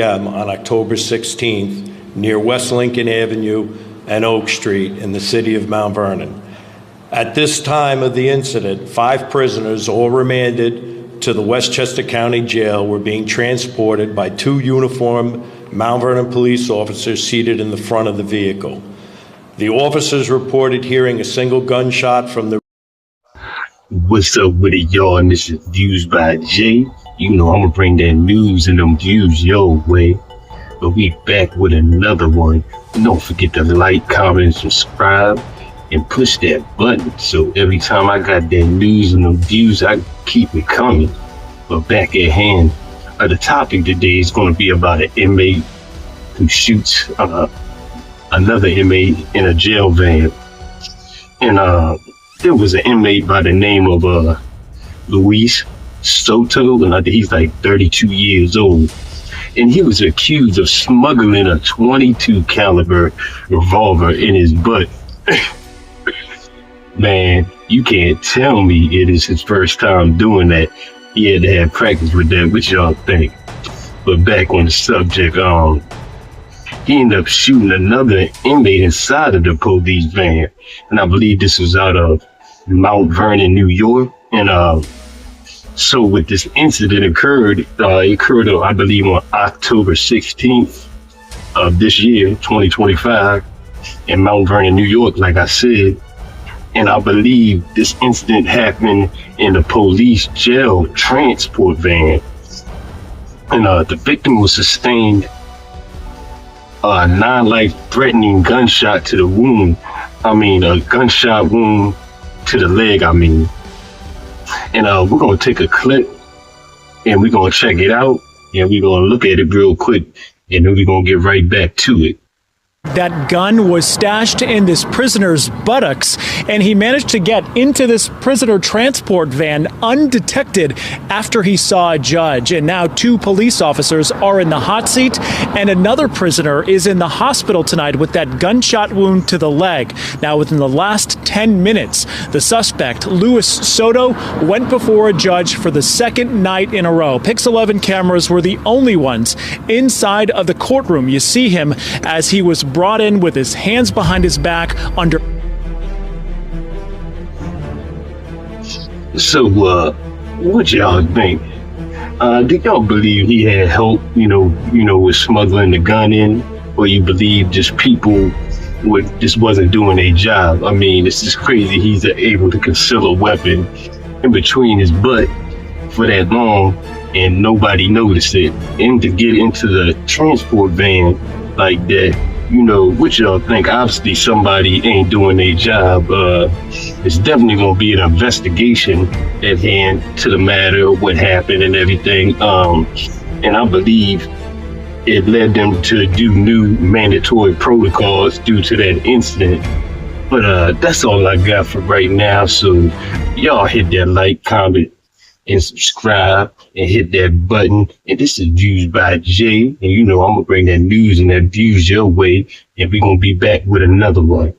p.m. on October 16th near West Lincoln Avenue and Oak Street in the city of Mount Vernon. At this time of the incident, 5 prisoners, all remanded to the Westchester County Jail, were being transported by 2 uniformed Mount Vernon police officers seated in the front of the vehicle. The officers reported hearing a single gunshot from the... What's up with it, y'all? And this is Views by Jay. You know I'm gonna bring that news and them views your way. But we back with another one. Don't forget to like, comment, and subscribe, and push that button so every time I got that news and them views, I keep it coming. But back at hand, the topic today is going to be about an inmate who shoots another inmate in a jail van. And there was an inmate by the name of Luis Sodto, and I think he's like 32 years old. And he was accused of smuggling a 22 caliber revolver in his butt. Man, you can't tell me it is his first time doing that. He had to have practice with that. What y'all think? But back on the subject, he ended up shooting another inmate inside of the police van. And I believe this was out of Mount Vernon, New York. And so with this incident occurred, I believe on October 16th of this year, 2025, in Mount Vernon, New York, like I said. And I believe this incident happened in the police jail transport van. And the victim was sustained a non-life-threatening gunshot to the wound. A gunshot wound to the leg, And we're going to take a clip and we're going to check it out and we're going to look at it real quick and then we're going to get right back to it. That gun was stashed in this prisoner's buttocks, and he managed to get into this prisoner transport van undetected after he saw a judge. And now 2 police officers are in the hot seat, and another prisoner is in the hospital tonight with that gunshot wound to the leg. Now, within the last 10 minutes, the suspect, Luis Sodto, went before a judge for the 2nd night in a row. Pix 11 cameras were the only ones inside of the courtroom. You see him as he was brought in with his hands behind his back under. So, what y'all think? Do y'all believe he had help, with smuggling the gun in? Or you believe just people just wasn't doing their job? It's just crazy he's able to conceal a weapon in between his butt for that long and nobody noticed it. And to get into the transport van like that, what y'all think? Obviously somebody ain't doing their job. It's definitely gonna be an investigation at hand to the matter of what happened and everything. And I believe it led them to do new mandatory protocols due to that incident. But that's all I got for right now. So y'all hit that like, comment, and subscribe and hit that button. And this is Views by Jay. And I'm gonna bring that news and that views your way. And we're gonna be back with another one.